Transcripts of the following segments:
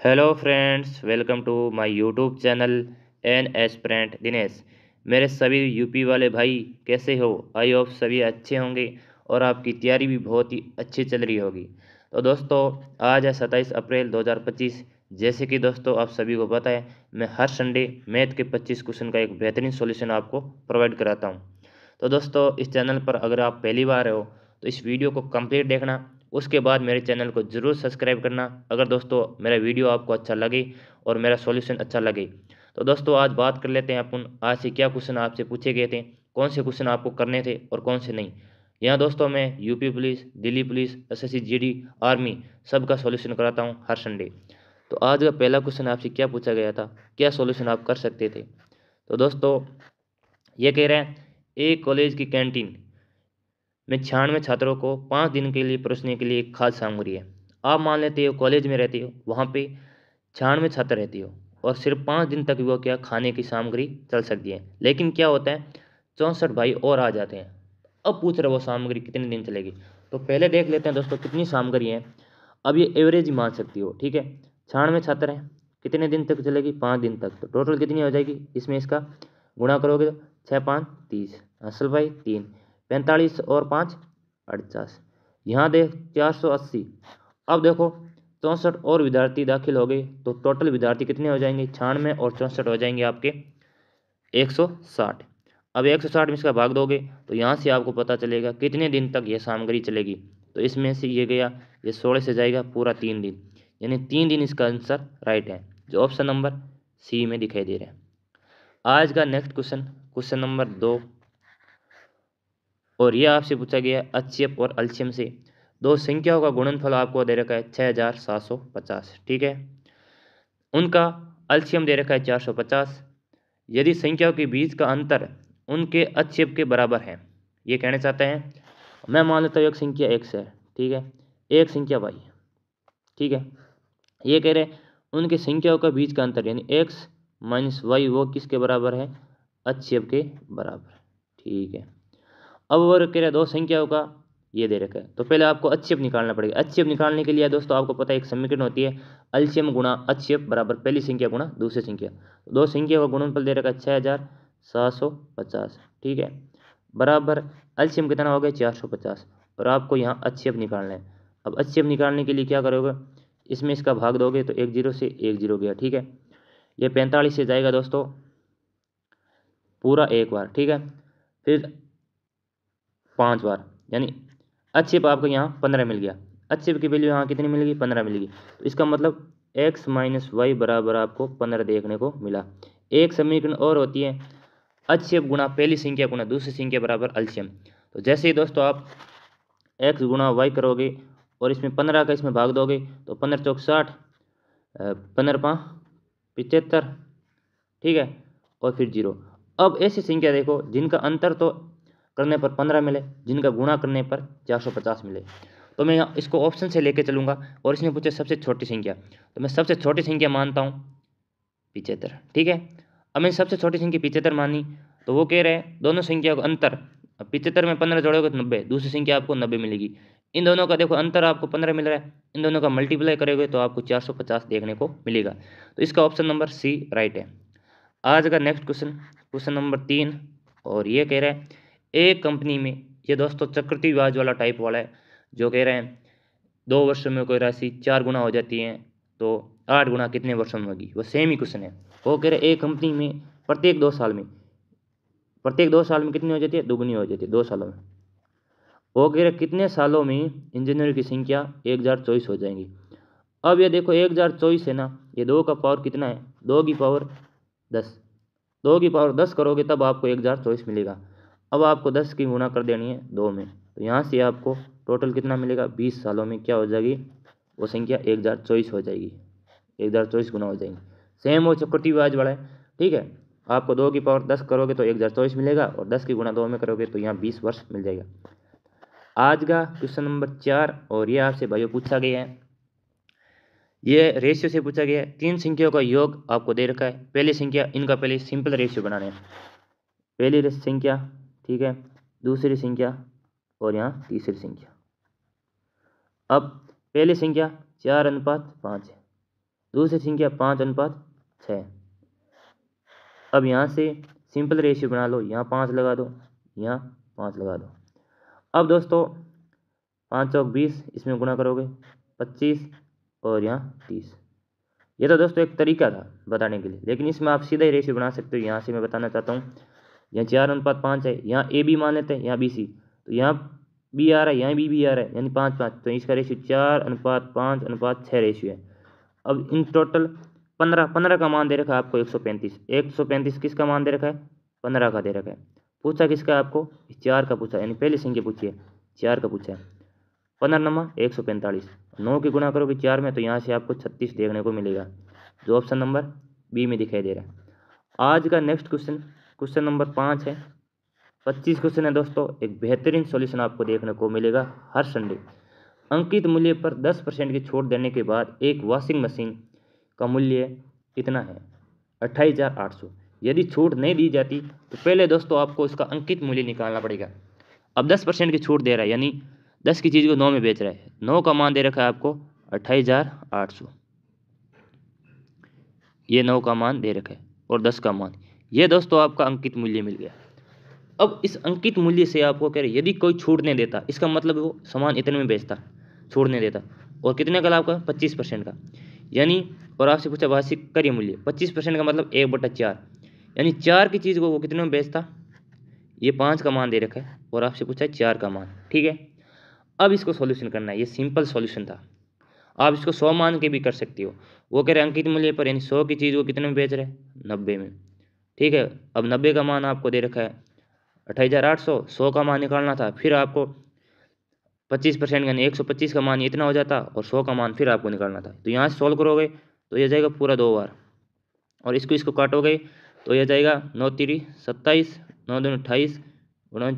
Hello friends, welcome to my YouTube channel an aspirant Dinesh. मेरे सभी UP वाले भाई कैसे हो? आई होप सभी अच्छे होंगे और आपकी तैयारी भी बहुत ही अच्छी चल रही होगी। तो दोस्तों, आज है 27 अप्रैल 2025। जैसे कि दोस्तों आप सभी को पता है, मैं हर संडे मैथ के 25 क्वेश्चन का एक बेहतरीन सॉल्यूशन आपको प्रोवाइड कराता हूँ। तो दोस्तों, इस चैनल पर अगर आप पहली बार हो तो इस वीडियो को कंप्लीट देखना, उसके बाद मेरे चैनल को ज़रूर सब्सक्राइब करना अगर दोस्तों मेरा वीडियो आपको अच्छा लगे और मेरा सॉल्यूशन अच्छा लगे। तो दोस्तों, आज बात कर लेते हैं अपन आज से क्या क्वेश्चन आपसे पूछे गए थे, कौन से क्वेश्चन आपको करने थे और कौन से नहीं। यहाँ दोस्तों मैं UP police, Delhi police, SSC, GD, army सबका सॉल्यूशन कराता हूँ हर संडे। तो आज का पहला क्वेश्चन आपसे क्या पूछा गया था, क्या सॉल्यूशन आप कर सकते थे? तो दोस्तों, ये कह रहे हैं एक कॉलेज की कैंटीन में 96 छात्रों को 5 दिन के लिए परोसने के लिए एक खाद्य सामग्री है। आप मान लेते हो कॉलेज में रहते हो, वहाँ पे 96 छात्र रहती हो और सिर्फ 5 दिन तक वो क्या खाने की सामग्री चल सकती है। लेकिन क्या होता है, 64 भाई और आ जाते हैं। अब पूछ रहे वो सामग्री कितने दिन चलेगी। तो पहले देख लेते हैं दोस्तों कितनी सामग्री है। अब ये एवरेज ही मान सकती हो, ठीक है। 96 छात्र हैं, कितने दिन तक चलेगी? 5 दिन तक। तो टोटल कितनी हो जाएगी, इसमें इसका गुणा करोगे तो 6 5 30, असल भाई 3, 45 और 5 48। यहाँ देख 480। अब देखो 64 और विद्यार्थी दाखिल हो गए तो टोटल विद्यार्थी कितने हो जाएंगे? 96 और 64 हो जाएंगे आपके 160। अब 160 में इसका भाग दोगे तो यहाँ से आपको पता चलेगा कितने दिन तक यह सामग्री चलेगी। तो इसमें से ये गया, ये 16 से जाएगा पूरा 3 दिन, यानी 3 दिन इसका आंसर राइट है, जो ऑप्शन नंबर सी में दिखाई दे रहा है। आज का नेक्स्ट क्वेश्चन, क्वेश्चन नंबर 2, और यह आपसे पूछा गया है HCF और एलसीएम से। दो संख्याओं का गुणनफल आपको दे रखा है 6750, ठीक है। उनका एलसीएम दे रखा है 450। यदि संख्याओं के बीच का अंतर उनके HCF के बराबर है, ये कहना चाहते हैं। मैं मान लेता हूँ एक संख्या x है, ठीक है, एक संख्या y, ठीक है। ये कह रहे हैं उनके संख्याओं का बीच का अंतर यानी x माइनस वाई वो किसके बराबर है? HCF के बराबर, ठीक है। अब वो कह रहे हैं दो संख्याओं का ये दे रखा है, तो पहले आपको HCF निकालना पड़ेगा। HCF निकालने के लिए दोस्तों आपको पता है एक समीकरण होती है, एलसीएम गुणा HCF बराबर पहली संख्या गुणा दूसरी संख्या। तो दो संख्या का गुणनफल दे रखा है 6750, ठीक है, बराबर एलसीएम कितना हो गया 450, और आपको यहाँ HCF निकालना है। अब HCF निकालने के लिए क्या करोगे, इसमें इसका भाग दोगे तो 1 0 से 1 0 गया, ठीक है। ये 45 से जाएगा दोस्तों पूरा एक बार, ठीक है, फिर 5 बार, यानी HCF आपको यहाँ 15 मिल गया। HCF की वैल्यू यहाँ कितनी मिलेगी? 15 मिलेगी। तो इसका मतलब x माइनस वाई बराबर आपको 15 देखने को मिला। एक समीकरण और होती है HCF गुणा पहली संख्या गुणा दूसरी संख्या बराबर एलसीएम। तो जैसे ही दोस्तों आप x गुणा वाई करोगे और इसमें 15 का इसमें भाग दोगे तो 15 चौक 60, 15 5 75, ठीक है, और फिर 0। अब ऐसी संख्या देखो जिनका अंतर तो करने पर 15 मिले, जिनका गुणा करने पर 450 मिले। तो मैं यहाँ इसको ऑप्शन से लेके चलूँगा और इसमें पूछे सबसे छोटी संख्या, तो मैं सबसे छोटी संख्या मानता हूँ 75, ठीक है। अब मैं सबसे छोटी संख्या 75 मानी, तो वो कह रहे हैं दोनों संख्या का अंतर, 75 में 15 जोड़ोगे तो 90, दूसरी संख्या आपको 90 मिलेगी। इन दोनों का देखो अंतर आपको 15 मिल रहा है, इन दोनों का मल्टीप्लाई करोगे तो आपको 450 देखने को मिलेगा। तो इसका ऑप्शन नंबर सी राइट है। आज का नेक्स्ट क्वेश्चन, क्वेश्चन नंबर 3, और ये कह रहे हैं एक कंपनी में, ये दोस्तों चक्रवृद्धि ब्याज वाला टाइप वाला है, जो कह रहे हैं 2 वर्षों में कोई राशि 4 गुना हो जाती है तो 8 गुना कितने वर्षों में होगी। वो सेम ही क्वेश्चन है। वो कह रहे एक कंपनी में प्रत्येक 2 साल में कितनी हो जाती है? दुगुनी हो जाती है 2 सालों में। वो कह रहे कितने सालों में इंजीनियर की संख्या 1024 हो जाएंगी। अब ये देखो 1024 है ना, ये 2 का पावर कितना है? 2 की पावर 10, 2 की पावर 10 करोगे तब आपको 1024 मिलेगा। अब आपको 10 की गुणा कर देनी है 2 में, तो यहाँ से आपको टोटल कितना मिलेगा? 20 सालों में क्या हो जाएगी वो संख्या? 1024 हो जाएगी, 1024 गुना हो जाएंगी। सेम वो चक्रवृद्धि ब्याज वाला है, ठीक है। आपको 2 की पावर 10 करोगे तो 1024 मिलेगा और 10 की गुणा 2 में करोगे तो यहाँ 20 वर्ष मिल जाएगा। आज का क्वेश्चन नंबर 4, और ये आपसे भाइयों पूछा गया है, ये रेशियो से पूछा गया है। 3 संख्याओं का योग आपको दे रखा है। पहली संख्या, इनका पहले सिंपल रेशियो बनाना है। पहली संख्या, ठीक है, दूसरी संख्या और यहाँ तीसरी संख्या। अब पहली संख्या 4:5 है, दूसरी संख्या 5:6। अब यहाँ से सिंपल रेशियो बना लो, यहाँ 5 लगा दो, यहाँ 5 लगा दो। अब दोस्तों 5 चौक 20, इसमें गुणा करोगे 25 और यहाँ 30। ये तो दोस्तों एक तरीका था बताने के लिए, लेकिन इसमें आप सीधा ही रेशियो बना सकते हो। यहाँ से मैं बताना चाहता हूँ, यहाँ 4:5 है, यहाँ ए बी मान लेते हैं, यहाँ बी सी, तो यहाँ बी आ रहा है, यहाँ बी आ रहा है, यानी 5:5, तो इसका रेशियो 4:5:6 रेशियो है। अब इन टोटल 15 का मान दे रखा है आपको 135 किसका मान दे रखा है, 15 का दे रखा है। पूछा किसका है आपको, 4 का पूछा, यानी पहली संख्या पूछी है, 4 का पूछा है। 15 नंबर 145, 9 की गुणा करोगे 4 में, तो यहाँ से आपको 36 देखने को मिलेगा, जो ऑप्शन नंबर बी में दिखाई दे रहा है। आज का नेक्स्ट क्वेश्चन नंबर 5 है। 25 क्वेश्चन है दोस्तों, एक बेहतरीन सॉल्यूशन आपको देखने को मिलेगा हर संडे। अंकित मूल्य पर 10% की छूट देने के बाद एक वॉशिंग मशीन का मूल्य कितना है, 28,800। यदि छूट नहीं दी जाती तो पहले दोस्तों आपको इसका अंकित मूल्य निकालना पड़ेगा। अब 10% की छूट दे रहा है, यानी 10 की चीज़ को 9 में बेच रहा है, 9 का मान दे रखा है आपको 28,800, ये 9 का मान दे रखा है और 10 का मान, ये दोस्तों आपका अंकित मूल्य मिल गया। अब इस अंकित मूल्य से आपको कह रहे यदि कोई छूट नहीं देता, इसका मतलब वो सामान इतने में बेचता, छूट नहीं देता, और कितने का लाभ का, 25% का, यानी, और आपसे पूछा वार्षिक क्रय मूल्य, 25% का मतलब 1/4, यानी 4 की चीज़ को वो कितने में बेचता, ये 5 का मान दे रखा है और आपसे पूछा है 4 का मान, ठीक है। अब इसको सॉल्यूशन करना है, ये सिंपल सॉल्यूशन था। आप इसको 100 मान के भी कर सकते हो। वो कह रहे हैं अंकित मूल्य पर, यानी 100 की चीज़ वो कितने में बेच रहे हैं, 90 में, ठीक है। अब 90 का मान आपको दे रखा है 28,800, 100 का मान निकालना था, फिर आपको 25% यानी 125 का मान इतना हो जाता, और 100 का मान फिर आपको निकालना था। तो यहाँ से सॉल्व करोगे तो ये जाएगा पूरा 2 बार, और इसको काटोगे तो ये जाएगा 9 3 27, 9 2 28 गुणा,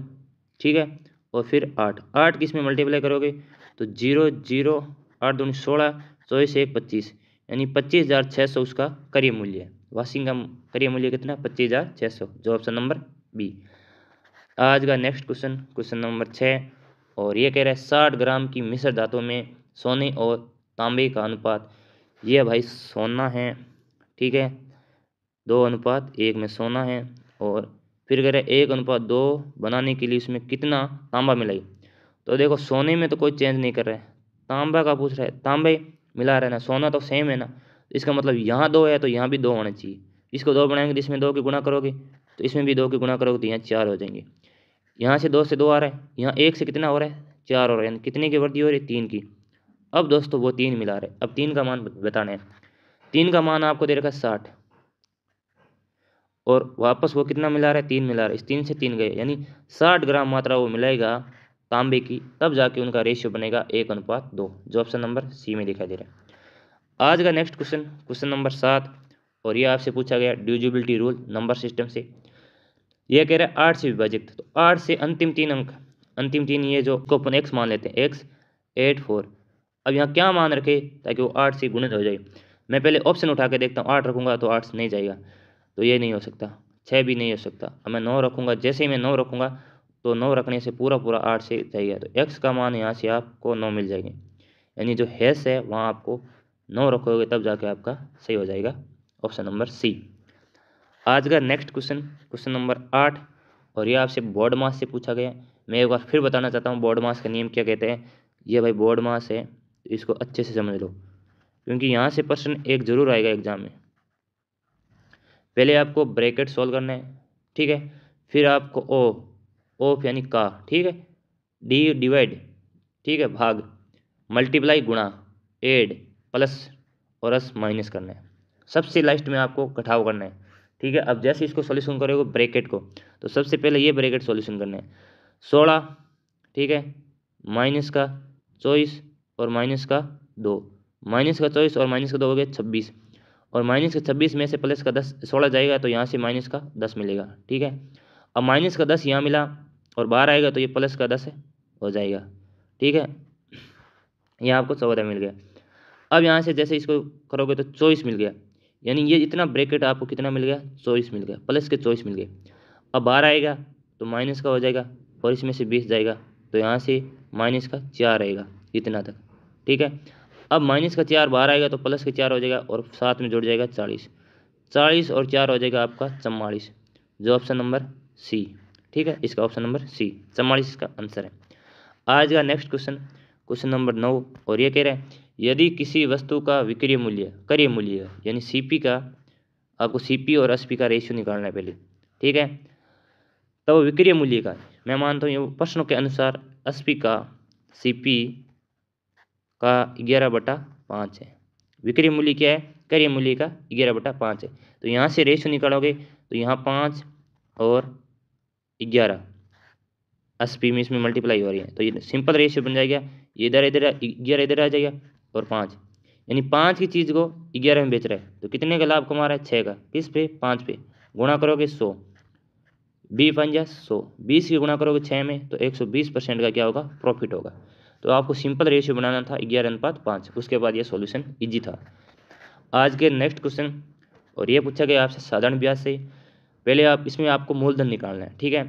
ठीक है, और फिर 8 किस में मल्टीप्लाई करोगे तो 0 0 8 2 16, 24 1 25, यानी 25,600 उसका क्रय मूल्य है। वॉशिंग का क्रय मूल्य कितना, 25,600, जो ऑप्शन नंबर बी। आज का नेक्स्ट क्वेश्चन नंबर 6, और ये कह रहा है 60 ग्राम की मिश्र धातु में सोने और तांबे का अनुपात, ये भाई सोना है, ठीक है, 2:1 में सोना है, और फिर कह रहे हैं 1:2 बनाने के लिए इसमें कितना तांबा मिलाई। तो देखो सोने में तो कोई चेंज नहीं कर रहा है, तांबा का पूछ रहा है, तांबे मिला रहा है ना, सोना तो सेम है ना, इसका मतलब यहाँ 2 है तो यहाँ भी 2 होना चाहिए। इसको 2 बनाएंगे तो इसमें 2 की गुणा करोगे तो इसमें भी 2 की गुणा करोगे तो यहाँ 4 हो जाएंगे। यहाँ से 2 से 2 आ रहा है, यहाँ 1 से कितना हो रहा है, 4 हो रहा है, यानी कितने की वृद्धि हो रही है, 3 की। अब दोस्तों वो 3 मिला रहे, अब 3 का मान बताना है। 3 का मान आपको दे रखा है 60, और वापस वो कितना मिला रहा है, 3 मिला रहा है, इस 3 से 3 गए, यानी 60 ग्राम मात्रा वो मिलाएगा तांबे की, तब जाके उनका रेशियो बनेगा 1:2, जो ऑप्शन नंबर सी में दिखाई दे रहा है। आज का नेक्स्ट क्वेश्चन नंबर 7, और ये आपसे पूछा गया डिविजिबिलिटी रूल नंबर सिस्टम से। यह कह रहा है 8 से विभाजित, तो 8 से अंतिम 3 अंक, अंतिम 3 ये जो को अपन x मान लेते हैं, x 8 4। अब यहाँ क्या मान रखे ताकि वो 8 से गुणित हो जाए। मैं पहले ऑप्शन उठा के देखता हूँ, 8 रखूँगा तो 8 नहीं जाएगा, तो ये नहीं हो सकता, 6 भी नहीं हो सकता। अब मैं 9 रखूँगा, जैसे ही मैं 9 रखूँगा तो 9 रखने से पूरा 8 से जाएगा, तो x का मान यहाँ से आपको 9 मिल जाएंगे, यानी जो हैश है वहाँ आपको 9 रखोगे तब जाके आपका सही हो जाएगा, ऑप्शन नंबर सी। आज का नेक्स्ट क्वेश्चन नंबर 8, और ये आपसे बोर्ड मास से पूछा गया। मैं एक बार फिर बताना चाहता हूँ बोर्ड मास का नियम क्या कहते हैं। ये भाई बोर्ड मास है, तो इसको अच्छे से समझ लो, क्योंकि यहाँ से प्रश्न एक जरूर आएगा एग्जाम में। पहले आपको ब्रैकेट सॉल्व करना है, ठीक है, फिर आपको ऑफ यानी का, ठीक है, डी डिवाइड, ठीक है, भाग, मल्टीप्लाई गुणा, एड प्लस और एस माइनस करना है। सबसे लास्ट में आपको घटाव करना है, ठीक है। अब जैसे इसको सॉल्यूशन करोगे ब्रैकेट को, तो सबसे पहले ये ब्रैकेट सॉल्यूशन करना है, 16, ठीक है, माइनस का 24 और माइनस का 2, माइनस का 24 और माइनस का 2 हो गया 26, और माइनस का 26 में से प्लस का 10 16 जाएगा तो यहाँ से माइनस का 10 मिलेगा, ठीक है। अब माइनस का 10 यहाँ मिला और बाहर आएगा तो ये प्लस का 10 हो जाएगा, ठीक है, यहाँ आपको 14 मिल गया। अब यहाँ से जैसे इसको करोगे तो 24 मिल गया, यानी ये इतना ब्रैकेट आपको कितना मिल गया, 24 मिल गया, प्लस के 24 मिल गए। अब बाहर आएगा तो माइनस का हो जाएगा और इसमें से 20 जाएगा, तो यहाँ से माइनस का 4 रहेगा, इतना तक, ठीक है। अब माइनस का 4 बाहर आएगा तो प्लस का 4 हो जाएगा और साथ में जुड़ जाएगा 40। 40 और 4 हो जाएगा आपका 44, जो ऑप्शन नंबर सी। ठीक है, इसका ऑप्शन नंबर सी 44 इसका आंसर है। आज का नेक्स्ट क्वेश्चन, क्वेश्चन नंबर 9, और ये कह रहे हैं यदि किसी वस्तु का विक्रय मूल्य क्रय मूल्य यानी सीपी का, आपको सीपी और एसपी का रेशियो निकालना है पहले। ठीक है, तब विक्रय मूल्य का मैं मानता हूँ ये प्रश्नों के अनुसार एसपी का सीपी का 11/5 है। विक्रय मूल्य क्या है? क्रय मूल्य का 11/5 है। तो यहाँ से रेशियो निकालोगे तो यहाँ 5 और 11 एसपी में इसमें मल्टीप्लाई हो रही है तो ये सिंपल रेशियो बन जाएगा। ये इधर इधर 11 इधर आ जाएगा और 5, यानी 5 की चीज़ को 11 में बेच रहा है तो कितने का लाभ कमा रहा है? 6 का। किस पे? 5 पे। गुणा करोगे 100, 100, 20 की गुणा करोगे 6 में तो 120% का क्या होगा? प्रॉफिट होगा। तो आपको सिंपल रेशियो बनाना था 11:5। उसके बाद ये सॉल्यूशन इजी था। आज के नेक्स्ट क्वेश्चन, और ये पूछा गया आपसे साधारण ब्याज से। पहले आप इसमें आपको मूलधन निकालना है। ठीक है,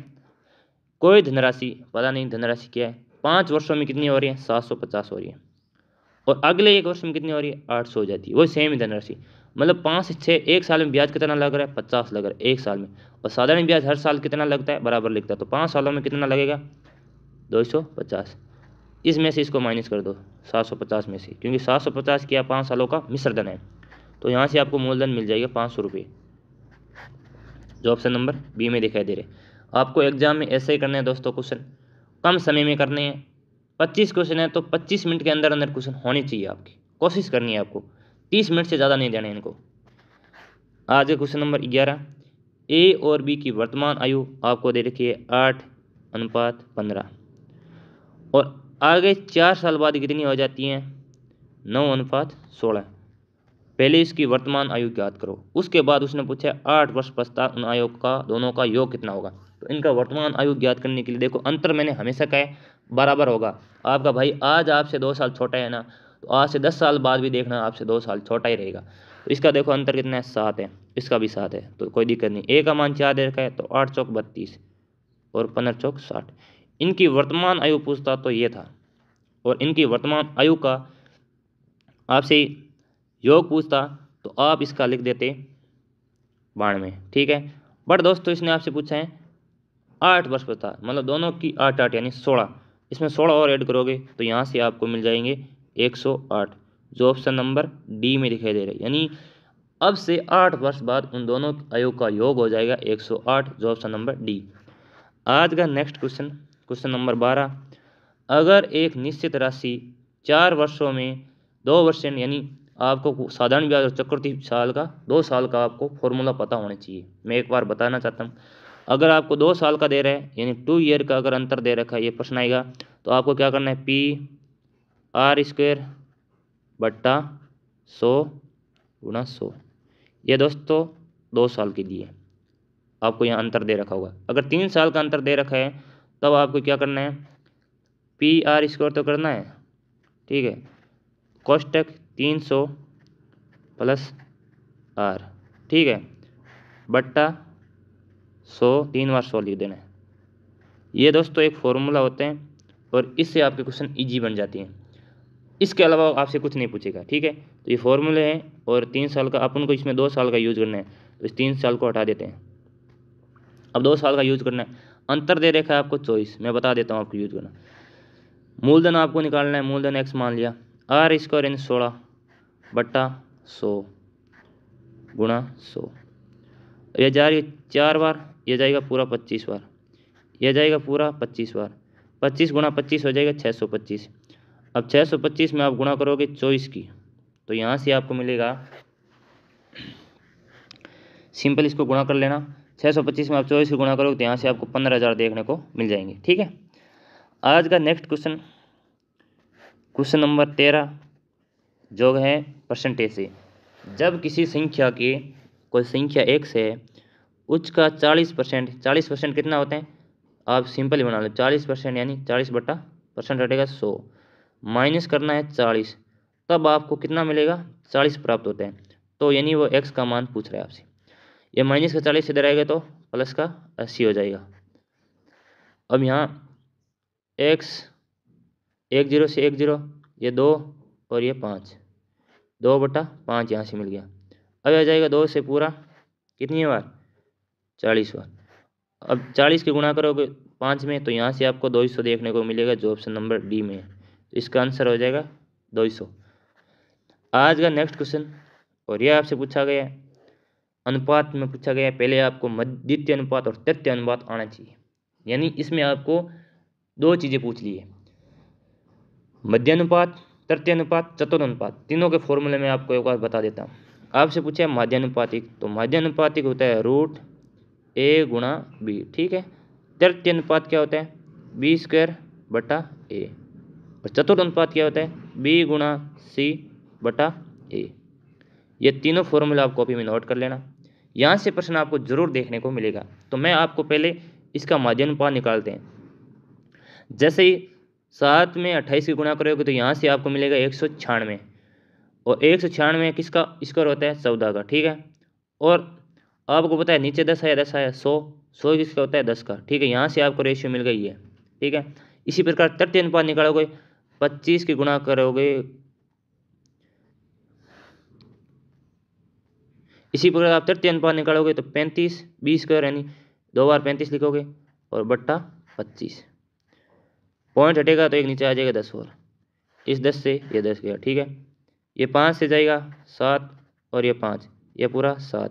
कोई धनराशि, पता नहीं धनराशि क्या है, 5 वर्षों में कितनी हो रही है? 750 हो रही है, और अगले 1 वर्ष में कितनी हो रही है? 800 हो जाती है। वो सेम ही धनराशि, मतलब 5 से 6, एक साल में ब्याज कितना लग रहा है? 50 लग रहा है एक साल में। और साधारण ब्याज हर साल कितना लगता है? बराबर लिखता है। तो 5 सालों में कितना लगेगा? 250। इसमें से इसको माइनस कर दो 750 में से, क्योंकि 750 क्या 5 सालों का मिश्र धन है। तो यहाँ से आपको मूलधन मिल जाएगा 500 रुपये, जो ऑप्शन नंबर बी में दिखाई दे रहे। आपको एग्जाम में ऐसे ही करने हैं दोस्तों, क्वेश्चन कम समय में करने हैं। 25 क्वेश्चन है तो 25 मिनट के अंदर अंदर क्वेश्चन होने चाहिए। आपकी कोशिश करनी है, आपको 30 मिनट से ज़्यादा नहीं देना है इनको। आज का क्वेश्चन नंबर 11, ए और बी की वर्तमान आयु आपको दे रखी है 8:15, और आगे 4 साल बाद कितनी हो जाती हैं? 9:16। पहले इसकी वर्तमान आयु ज्ञात करो, उसके बाद उसने पूछा 8 वर्ष पश्चात उन आयु का दोनों का योग कितना होगा। तो इनका वर्तमान आयु ज्ञात करने के लिए देखो, अंतर मैंने हमेशा कहा है बराबर होगा। आपका भाई आज आपसे 2 साल छोटा है ना, तो आज से 10 साल बाद भी देखना आपसे 2 साल छोटा ही रहेगा। तो इसका देखो अंतर कितना है? 7 है। इसका भी 7 है, तो कोई दिक्कत नहीं। ए का मान 4 दे रखा है तो 8 चौक 32 और 15 चौक 60। इनकी वर्तमान आयु पूछता तो ये था, और इनकी वर्तमान आयु का आपसे योग पूछता तो आप इसका लिख देते 92। ठीक है, बट दोस्तों इसने आपसे पूछा है 8 वर्ष पता, मतलब दोनों की 8 8 यानी 16। इसमें 16 और ऐड करोगे तो यहाँ से आपको मिल जाएंगे 108, जो ऑप्शन नंबर डी में दिखाई दे रहा है। यानी अब से 8 वर्ष बाद उन दोनों आयु का योग हो जाएगा 108, जो ऑप्शन नंबर डी। आज का नेक्स्ट क्वेश्चन, क्वेश्चन नंबर 12, अगर एक निश्चित राशि 4 वर्षों में 2% यानी आपको साधारण ब्याज और चक्रवृद्धि साल का 2 साल का आपको फॉर्मूला पता होना चाहिए। मैं एक बार बताना चाहता हूँ, अगर आपको 2 साल का दे रहा है यानी 2 ईयर का अगर अंतर दे रखा है, ये प्रश्न आएगा तो आपको क्या करना है? PR² बट्टा 100 गुणा 100। ये दोस्तों 2 साल के लिए आपको यहाँ अंतर दे रखा होगा। अगर 3 साल का अंतर दे रखा है तब आपको क्या करना है? PR² तो करना है। ठीक है, कोष्टक 300 प्लस R, ठीक है, बट्टा 100, 3 बार 100 लिख देना है। ये दोस्तों एक फॉर्मूला होते हैं और इससे आपके क्वेश्चन इजी बन जाती हैं। इसके अलावा आपसे कुछ नहीं पूछेगा। ठीक है, तो ये फॉर्मूले हैं और 3 साल का अपन को इसमें 2 साल का यूज करना है, तो इस 3 साल को हटा देते हैं। अब 2 साल का यूज करना है। अंतर दे रखा है आपको 24, मैं बता देता हूँ आपको यूज करना। मूलधन आपको निकालना है, मूलधन x मान लिया, R² यानी 16 बट्टा 100 गुणा 100। यह जा रही 4 बार, यह जाएगा पूरा 25 बार, यह जाएगा पूरा 25 बार। 25 गुणा 25 हो जाएगा 625। अब 625 में आप गुणा करोगे 24 की, तो यहाँ से आपको मिलेगा, सिंपल इसको गुणा कर लेना। 625 में आप 24 की गुणा करोगे तो यहाँ से आपको 15,000 देखने को मिल जाएंगे। ठीक है, आज का नेक्स्ट क्वेश्चन, क्वेश्चन नंबर 13, जो है परसेंटेज से। जब किसी संख्या के, कोई संख्या x है, उसका 40%, 40% कितना होते हैं? आप सिंपल ही बना लो, 40% यानी 40/% हटेगा 100, माइनस करना है 40, तब आपको कितना मिलेगा? 40 प्राप्त होते हैं। तो यानी वो x का मान पूछ रहा है आपसे। ये माइनस का 40 इधर आएगा तो प्लस का 80 हो जाएगा। अब यहाँ x 1 0 से 1 0, ये 2 और ये 5, 2/5 यहाँ से मिल गया। अब आ जाएगा 2 से पूरा कितनी बार, 40 बार। अब 40 के गुणा करोगे 5 में तो यहाँ से आपको 200 देखने को मिलेगा, जो ऑप्शन नंबर डी में है। तो इसका आंसर हो जाएगा 200। आज का नेक्स्ट क्वेश्चन, और यह आपसे पूछा गया है, अनुपात में पूछा गया है। पहले आपको द्वितीय अनुपात और तृतीय अनुपात आना चाहिए, यानी इसमें आपको 2 चीज़ें पूछ ली है, मध्य अनुपात, तृतीय अनुपात, चतुर्थानुपात। तीनों के फॉर्मूले में आपको एक बार बता देता हूँ। आपसे पूछा है माध्यानुपातिक, तो माध्यानुपातिक होता है √a गुणा b, ठीक है। तृतीय अनुपात क्या होता है, b² a। और चतुर्थ अनुपात क्या होता है, b गुणा c/a। ये तीनों फॉर्मूला आप कॉपी में नोट कर लेना, यहाँ से प्रश्न आपको जरूर देखने को मिलेगा। तो मैं आपको पहले इसका माध्यानुपात निकालते हैं। जैसे ही 7 में 28 की गुणा करोगे तो यहाँ से आपको मिलेगा 196, और 196 किसका स्क्वायर होता है, 14 का, ठीक है। और आपको पता है नीचे 10 आया, 10 आया 100 किसका होता है, 10 का, ठीक है। यहाँ से आपको रेशियो मिल गई है, ठीक है। इसी प्रकार तृतीय अनुपात निकालोगे, 25 की गुणा करोगे, इसी प्रकार आप तृतीय अनुपात निकालोगे तो 35, 20² यानी 2 बार 35 लिखोगे और बट्टा 25, पॉइंट हटेगा तो एक नीचे आ जाएगा 10, और इस 10 से ये 10 गया, ठीक है। ये 5 से जाएगा 7, और ये 5, ये पूरा 7,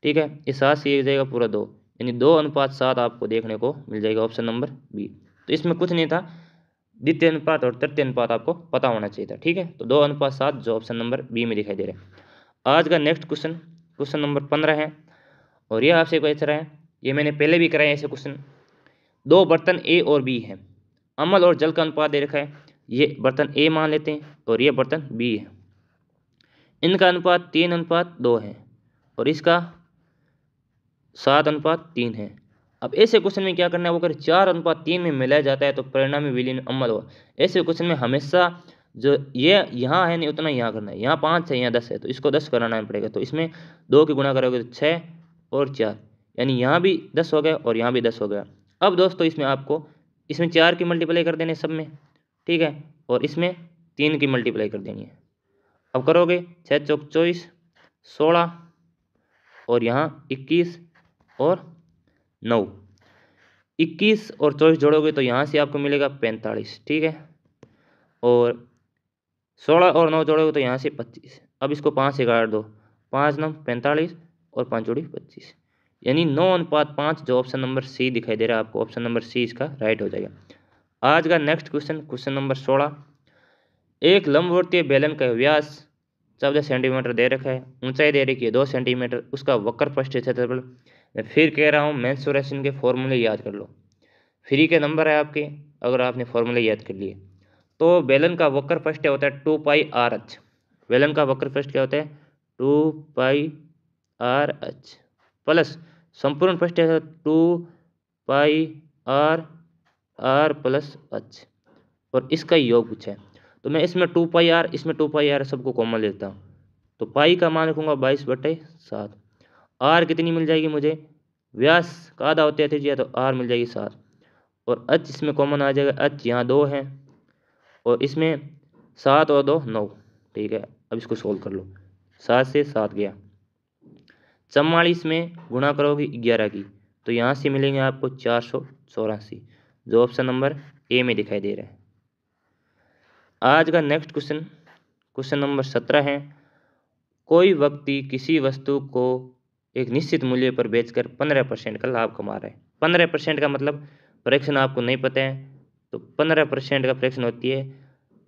ठीक है। ये 7 से ये जाएगा पूरा 2, यानी 2:7 आपको देखने को मिल जाएगा, ऑप्शन नंबर बी। तो इसमें कुछ नहीं था, द्वितीय अनुपात और तृतीय अनुपात आपको पता होना चाहिए था, ठीक है। तो 2:7 जो ऑप्शन नंबर बी में दिखाई दे रहा है। आज का नेक्स्ट क्वेश्चन, क्वेश्चन नंबर 15 है, और यह आपसे पूछ रहा है, ये मैंने पहले भी कराया ऐसे क्वेश्चन। 2 बर्तन ए और बी है, अम्ल और जल का अनुपात दे रखा है। ये बर्तन ए मान लेते हैं और ये बर्तन बी है। इनका अनुपात 3:2 है और इसका 7:3 है। अब ऐसे क्वेश्चन में क्या करना है, वो अगर 4:3 में मिलाया जाता है तो परिणामी विलीन अम्ल हो। ऐसे क्वेश्चन में हमेशा जो ये यहाँ है नहीं उतना यहाँ करना है। यहाँ 5 है, यहाँ 10 है, तो इसको 10 कराना पड़ेगा। तो इसमें 2 की गुणा करोगे तो 6 और 4, यानी यहाँ भी 10 हो गया और यहाँ भी 10 हो गया। अब दोस्तों इसमें आपको इसमें 4 की मल्टीप्लाई कर देने सब में, ठीक है, और इसमें 3 की मल्टीप्लाई कर देनी है। अब करोगे 6 चौक 24, 16 और यहाँ 21 और 9, 21 और 24 जोड़ोगे तो यहाँ से आपको मिलेगा 45, ठीक है। और 16 और 9 जोड़ोगे तो यहाँ से 25। अब इसको 5 से काट दो, 5 9 45 और 5 जोड़ी 25, यानी 9:5 जो ऑप्शन नंबर सी दिखाई दे रहा है आपको, ऑप्शन नंबर सी इसका राइट हो जाएगा। आज का नेक्स्ट क्वेश्चन, क्वेश्चन नंबर 16। एक लंबवर्तीय बेलन का व्यास 14 सेंटीमीटर दे रखा है, ऊंचाई दे रखी है 2 सेंटीमीटर, उसका वक्र पृष्ठीय क्षेत्रफल। मैं फिर कह रहा हूँ, मेंसुरेशन के फॉर्मूले याद कर लो, फ्री के नंबर है आपके अगर आपने फॉर्मूले याद कर लिए। तो बेलन का वक्र पृष्ठ होता है 2πr(h). बेलन का वक्र पृष्ठ क्या होता है, 2πr(h) प्लस संपूर्ण पृष्ठ 2πr(r+h), और इसका योग पूछा है। तो मैं इसमें 2πr, इसमें 2πr सबको कॉमन लेता हूँ, तो पाई का मान रखूँगा 22/7। आर कितनी मिल जाएगी मुझे, व्यास का आधा होता है त्रिज्या, तो आर मिल जाएगी 7, और एच इसमें कॉमन आ जाएगा, एच यहाँ 2 है और इसमें 7 और 2 9, ठीक है। अब इसको सोल्व कर लो, 7 से 7 गया, 44 में गुणा करोगे 11 की, तो यहाँ से मिलेंगे आपको 484, जो ऑप्शन नंबर ए में दिखाई दे रहा है। आज का नेक्स्ट क्वेश्चन, क्वेश्चन नंबर 17 है। कोई व्यक्ति किसी वस्तु को एक निश्चित मूल्य पर बेचकर 15% का लाभ कमा रहा है। 15% का मतलब फ्रैक्शन आपको नहीं पता है, तो 15% का फ्रैक्शन होती है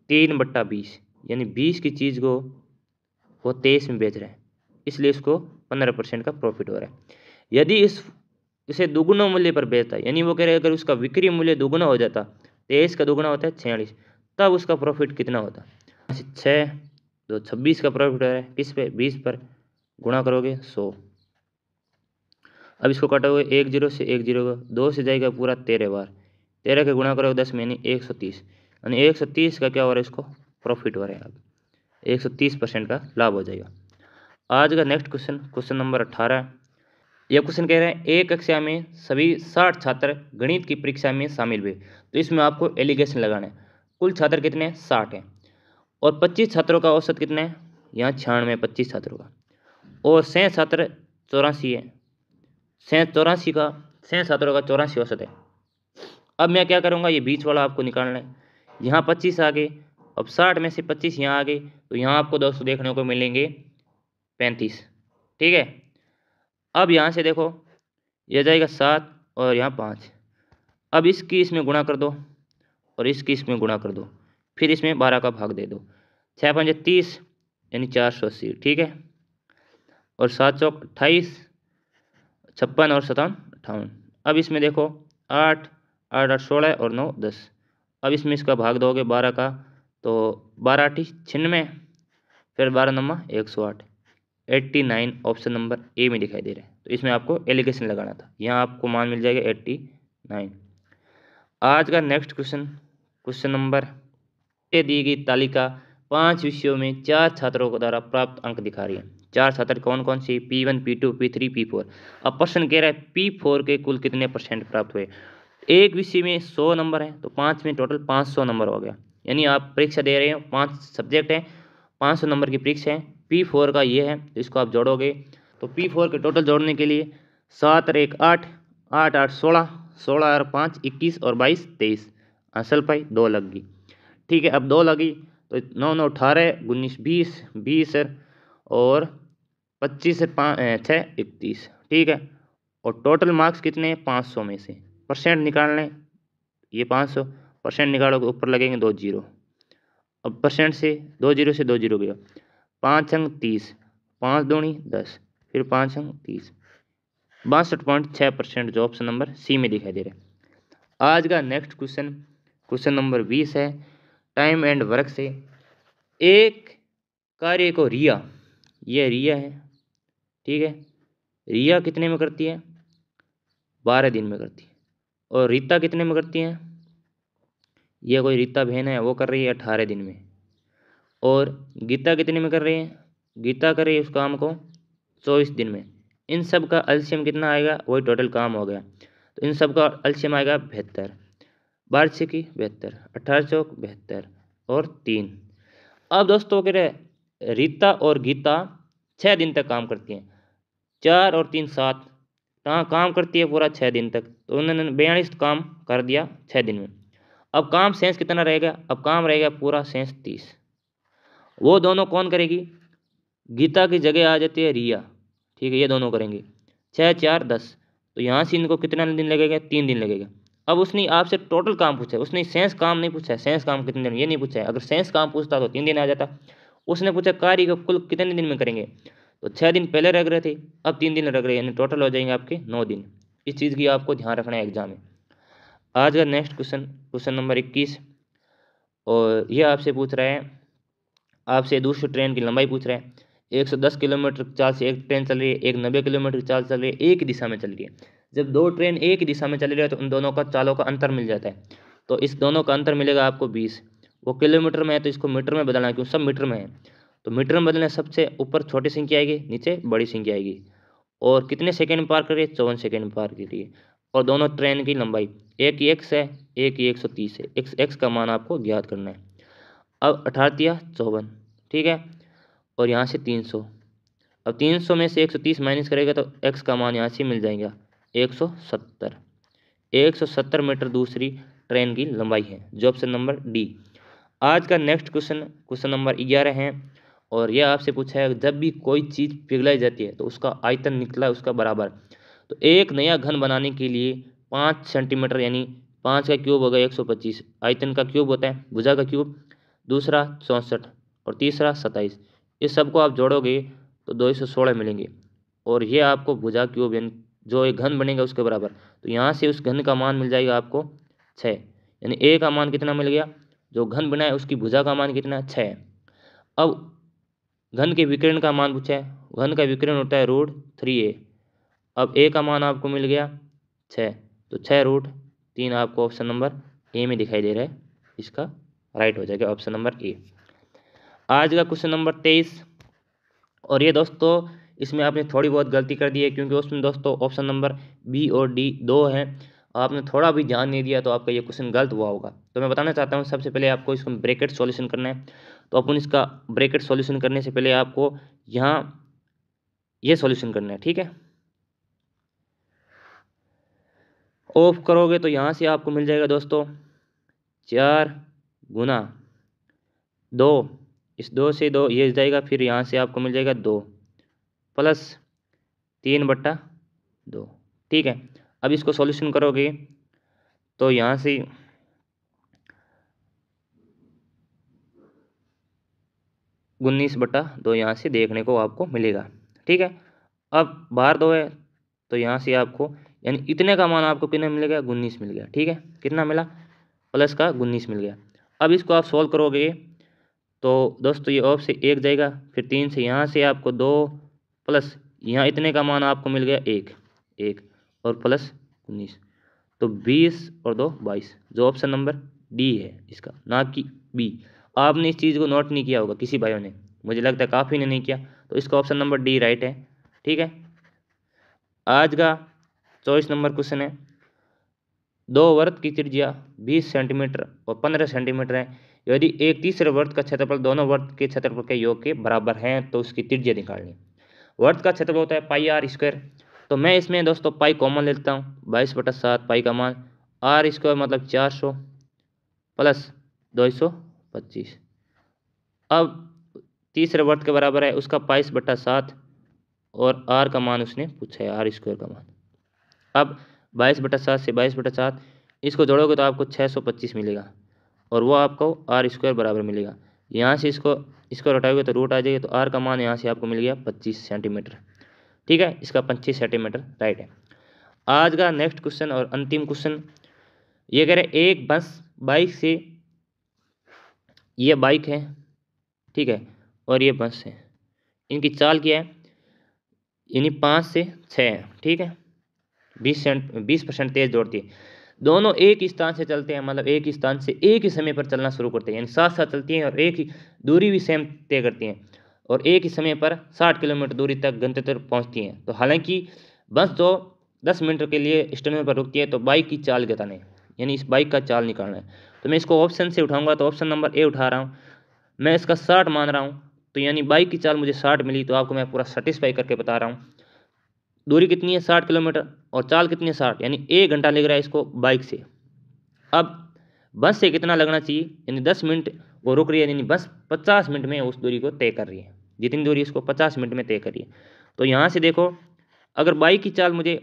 3/20, यानी 20 की चीज़ को वो 23 में बेच रहा है, इसलिए इसको 15% का प्रॉफिट हो रहा है। यदि इसे दुगुना मूल्य पर बेचता है, यानी वो कह रहे हैं अगर उसका विक्रय मूल्य दुगुना हो जाता, 23 का दुगुना होता है 46, तब उसका प्रॉफिट कितना होता। 6 तो 26 का प्रॉफिट हो रहा है, किस पे, 20 पर, गुणा करोगे 100। अब इसको काटोगे 1 0 से 1 0 का 2 से जाएगा पूरा 13 बार, 13 के गुणा करोगे 10 में, यानी 130, यानी 130 का क्या हो रहा है, इसको प्रॉफिट हो रहा है। अब 130% का लाभ हो जाएगा। आज का नेक्स्ट क्वेश्चन, क्वेश्चन नंबर 18। यह क्वेश्चन कह रहे हैं एक कक्षा में सभी 60 छात्र गणित की परीक्षा में शामिल हुए, तो इसमें आपको एलिगेशन लगाना है। कुल छात्र कितने हैं, 60 हैं, और 25 छात्रों का औसत कितना है, यहाँ 96 25 छात्रों का, और 6 छात्र 84 है, 6 छात्रों का 84 औसत है। अब मैं क्या करूँगा, ये बीच वाला आपको निकालना है। यहाँ 25 आ गए, अब 60 में से 25 यहाँ आ गए, तो यहाँ आपको दोस्तों देखने को मिलेंगे 35। ठीक है, अब यहाँ से देखो ये जाएगा 7 और यहाँ 5। अब इसकी इसमें गुणा कर दो और इसकी इसमें गुणा कर दो, फिर इसमें 12 का भाग दे दो। 6 पंजे 30 यानी 480। ठीक है, और 7 चौक 28, 56 और 57 58। अब इसमें देखो 8 8 8 16 और 9 10। अब इसमें इसका भाग दोगे 12 का, तो 12 8 96, फिर 12 नंबर 108 89 ऑप्शन नंबर ए में दिखाई दे रहा है। तो इसमें आपको एलिगेशन लगाना था, यहाँ आपको मान मिल जाएगा 89। आज का नेक्स्ट क्वेश्चन नंबर ए दी गई तालिका 5 विषयों में 4 छात्रों को द्वारा प्राप्त अंक दिखा रही है। 4 छात्र कौन कौन से, P1 P2 P3 P4। अब प्रश्न कह रहा है P4 के कुल कितने % प्राप्त हुए। एक विषय में 100 नंबर है, तो 5 में टोटल 500 नंबर हो गया। यानी आप परीक्षा दे रहे हो, 5 सब्जेक्ट है, 500 नंबर की परीक्षा है। P4 का ये है, तो इसको आप जोड़ोगे, तो P4 के टोटल जोड़ने के लिए 7 और 1 8 8 8 16 16 और 5 21 और 22 23, असल पाई 2 लग गई। ठीक है, अब 2 लगी तो 9 9 18 19 20 20 और 25 6 31। ठीक है, और टोटल मार्क्स कितने हैं 500 में से, % निकालने, ये 500 % निकालोगे ऊपर लगेंगे 2 जीरो। अब % से 2 जीरो से 2 जीरो गया, 5 अंक 30, 5 दूनी 10, फिर 5 अंक 30, 62.6% जो ऑप्शन नंबर सी में दिखाई दे रहा है। आज का नेक्स्ट क्वेश्चन नंबर 20 है, टाइम एंड वर्क से। एक कार्य को रिया, ये रिया है, ठीक है, रिया कितने में करती है, 12 दिन में करती है। और रीता कितने में करती है, ये कोई रीता बहन है, वो कर रही है 18 दिन में। और गीता कितने में कर रही है, गीता कर रही है उस काम को 24 दिन में। इन सब का एलसीएम कितना आएगा, वही टोटल काम हो गया। तो इन सब का एलसीएम आएगा 72, 12 छक्की 72, 18 चौक 72 और 3। अब दोस्तों कह रहे रीता और गीता 6 दिन तक काम करती हैं, 4 और 3 7 काम करती है पूरा 6 दिन तक। तो उन्होंने 42 काम कर दिया 6 दिन में। अब काम शेष कितना रहेगा, अब काम रहेगा पूरा शेष 30। वो दोनों कौन करेगी, गीता की जगह आ जाती है रिया। ठीक है, ये दोनों करेंगे, 6 4 10। तो यहाँ से इनको कितना दिन लगेगा, 3 दिन लगेगा। अब उसने आपसे टोटल काम पूछा है, उसने शेष काम नहीं पूछा है, शेष काम कितने दिन ये नहीं पूछा है। अगर शेष काम पूछता तो 3 दिन आ जाता। उसने पूछा कार्य को कुल कितने दिन में करेंगे, तो 6 दिन पहले रख रहे थे, अब 3 दिन रख रहे हैं, यानी टोटल हो जाएंगे आपके 9 दिन। इस चीज़ की आपको ध्यान रखना है एग्जाम में। आज का नेक्स्ट क्वेश्चन नंबर 21, और यह आपसे पूछ रहा है, आपसे दूसरी ट्रेन की लंबाई पूछ रहा है। 110 किलोमीटर की चाल से एक ट्रेन चल रही है, एक 90 किलोमीटर की चाल चल रही है, एक ही दिशा में चल रही है। जब 2 ट्रेन एक ही दिशा में चल रही है तो उन दोनों का चालों का अंतर मिल जाता है। तो इस दोनों का अंतर मिलेगा आपको 20। वो किलोमीटर में है तो इसको मीटर में बदलना है, क्योंकि सब मीटर में है। तो मीटर में बदलने सबसे ऊपर छोटी संख्या आएगी, नीचे बड़ी संख्या आएगी। और कितने सेकेंड में पार कर रही है, 54 सेकेंड में पार कर रही है। और दोनों ट्रेन की लंबाई, एक ही x है, एक ही 130 है। x का मान आपको ज्ञात करना है। अब 18 54, ठीक है, और यहाँ से 300। अब 300 में से 130 माइनस करेगा तो x का मान यहाँ से मिल जाएगा 170। 170 मीटर दूसरी ट्रेन की लंबाई है, जो ऑप्शन नंबर डी। आज का नेक्स्ट क्वेश्चन नंबर 11 है, और यह आपसे पूछा है, जब भी कोई चीज़ पिघलाई जाती है तो उसका आयतन निकला है उसका बराबर। तो एक नया घन बनाने के लिए 5 सेंटीमीटर यानी 5 का क्यूब होगा 125 आयतन का क्यूब होता है, भुजा का क्यूब, दूसरा 64 और तीसरा 27। इस सबको आप जोड़ोगे तो 216 मिलेंगे, और ये आपको भुजा क्यूब यानी जो एक घन बनेगा उसके बराबर। तो यहाँ से उस घन का मान मिल जाएगा आपको 6, यानी ए का मान कितना मिल गया, जो घन बना है उसकी भुजा का मान कितना 6 है। अब घन के विकिरण का मान पूछा है, घन का विकिरण होता है √3a। अब ए का मान आपको मिल गया 6, तो 6√3 आपको ऑप्शन नंबर ए में दिखाई दे रहा है, इसका राइट हो जाएगा ऑप्शन नंबर ए। आज का क्वेश्चन नंबर 23, और ये दोस्तों इसमें आपने थोड़ी बहुत गलती कर दी है, क्योंकि उसमें दोस्तों ऑप्शन नंबर बी और डी 2 है, आपने थोड़ा भी ध्यान नहीं दिया तो आपका ये क्वेश्चन गलत हुआ होगा। तो मैं बताना चाहता हूँ, सबसे पहले आपको इसको ब्रैकेट सॉल्यूशन करना है। तो अपन इसका ब्रैकेट सॉल्यूशन करने से पहले आपको यहाँ ये सॉल्यूशन करना है, ठीक है। ऑफ करोगे तो यहाँ से आपको मिल जाएगा दोस्तों 4 गुना 2, इस 2 से 2 ये जाएगा, फिर यहाँ से आपको मिल जाएगा 2 प्लस 3/2, ठीक है। अब इसको सॉल्यूशन करोगे तो यहाँ से 19/2 यहाँ से देखने को आपको मिलेगा, ठीक है। अब बाहर 2 है तो यहाँ से आपको यानी इतने का मान आपको कितना मिलेगा, 19 मिल गया, ठीक है। कितना मिला, प्लस का 19 मिल गया। अब इसको आप सॉल्व करोगे तो दोस्तों ये ऑफ से 1 जाएगा, फिर 3 से यहाँ से आपको 2 प्लस यहाँ इतने का मान आपको मिल गया 1 और प्लस 19, तो 20 और 2 22, जो ऑप्शन नंबर डी है इसका, ना कि बी। आपने इस चीज़ को नोट नहीं किया होगा किसी भाइयों ने, मुझे लगता है काफ़ी ने नहीं किया, तो इसका ऑप्शन नंबर डी राइट है, ठीक है। आज का 24 नंबर क्वेश्चन है, 2 वृत्त की त्रिज्या 20 सेंटीमीटर और 15 सेंटीमीटर है। यदि एक तीसरे वृत्त का क्षेत्रफल दोनों वृत्त के क्षेत्रफल के योग के बराबर है तो उसकी त्रिज्या निकालनी। वृत्त का क्षेत्रफल होता है पाई आर स्क्वायर, तो मैं इसमें दोस्तों पाई कॉमन लेता हूँ, 22/7 पाई का मान, आर स्क्वायर मतलब 400 प्लस 225। अब तीसरे वृत्त के बराबर है, उसका 22/7 और आर का मान उसने पूछा है, आर स्क्वायर का मान। अब 22/7 से 22/7 इसको जोड़ोगे तो आपको 625 मिलेगा और वो आपको आर स्क्वायर बराबर मिलेगा। यहाँ से इसको हटाओगे तो रूट आ जाएगी, तो आर का मान यहाँ से आपको मिल गया 25 सेंटीमीटर, ठीक है। इसका 25 सेंटीमीटर राइट है। आज का नेक्स्ट क्वेश्चन और अंतिम क्वेश्चन ये कह रहे एक बाइक से, ये बाइक है, ठीक है, और ये बस है, इनकी चाल क्या है, यानी 5 से 6 है, ठीक है। 20% तेज दौड़ती है। दोनों एक ही स्थान से चलते हैं, मतलब एक ही स्थान से एक ही समय पर चलना शुरू करते हैं, यानी साथ साथ चलती हैं और एक ही दूरी भी सेम तय करती हैं और एक ही समय पर 60 किलोमीटर दूरी तक गंतव्य तक पहुंचती हैं। तो हालांकि बस जो 10 मिनट के लिए स्टेशन पर रुकती है, तो बाइक की चाल बताना है, यानी इस बाइक का चाल निकालना है। तो मैं इसको ऑप्शन से उठाऊंगा, तो ऑप्शन नंबर ए उठा रहा हूँ, मैं इसका 60 मान रहा हूँ, तो यानी बाइक की चाल मुझे 60 मिली, तो आपको मैं पूरा सेटिस्फाई करके बता रहा हूँ। दूरी कितनी है, 60 किलोमीटर, और चाल कितनी है 60, यानी 1 घंटा लग रहा है इसको बाइक से। अब बस से कितना लगना चाहिए, यानी 10 मिनट वो रुक रही है, यानी बस 50 मिनट में उस दूरी को तय कर रही है, जितनी दूरी इसको 50 मिनट में तय कर रही है। तो यहाँ से देखो, अगर बाइक की चाल मुझे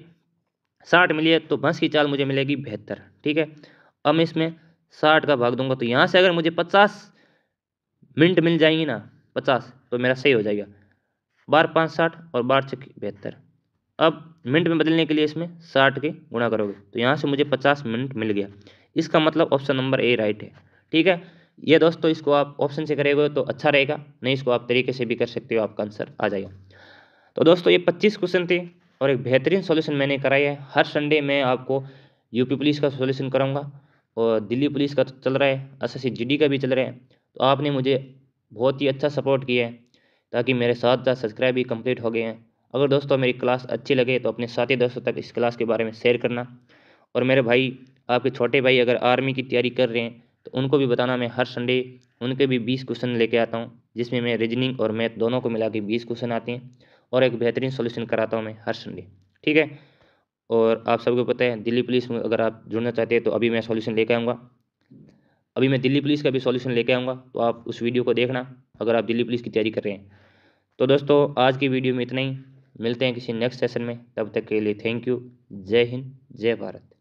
60 मिली है तो बस की चाल मुझे मिलेगी 72, ठीक है। अब मैं इसमें 60 का भाग दूंगा, तो यहाँ से अगर मुझे 50 मिनट मिल जाएंगी ना, 50, तो मेरा सही हो जाएगा। 12 5 60 और 12 6 72। अब मिनट में बदलने के लिए इसमें 60 के गुणा करोगे, तो यहाँ से मुझे 50 मिनट मिल गया। इसका मतलब ऑप्शन नंबर ए राइट है, ठीक है। ये दोस्तों इसको आप ऑप्शन से करेंगे तो अच्छा रहेगा, नहीं इसको आप तरीके से भी कर सकते हो, आपका आंसर आ जाएगा। तो दोस्तों ये 25 क्वेश्चन थे और एक बेहतरीन सॉल्यूशन मैंने कराई है। हर संडे मैं आपको यूपी पुलिस का सॉल्यूशन कराऊंगा और दिल्ली पुलिस का चल रहा है, एसएससी जीडी का भी चल रहा है। तो आपने मुझे बहुत ही अच्छा सपोर्ट किया है, ताकि मेरे साथ सब्सक्राइब भी कंप्लीट हो गए हैं। अगर दोस्तों मेरी क्लास अच्छी लगे तो अपने साथी दोस्तों तक इस क्लास के बारे में शेयर करना। और मेरे भाई, आपके छोटे भाई अगर आर्मी की तैयारी कर रहे हैं तो उनको भी बताना, मैं हर संडे उनके भी 20 क्वेश्चन लेके आता हूँ, जिसमें मैं रीजनिंग और मैथ दोनों को मिला के 20 क्वेश्चन आते हैं और एक बेहतरीन सॉल्यूशन कराता हूँ मैं हर संडे, ठीक है। और आप सबको पता है दिल्ली पुलिस में अगर आप जुड़ना चाहते हैं तो अभी मैं सॉल्यूशन लेके आऊँगा, अभी मैं दिल्ली पुलिस का भी सॉल्यूशन लेके आऊँगा, तो आप उस वीडियो को देखना अगर आप दिल्ली पुलिस की तैयारी कर रहे हैं। तो दोस्तों आज की वीडियो में इतना ही, मिलते हैं किसी नेक्स्ट सेशन में, तब तक के लिए थैंक यू। जय हिंद, जय भारत।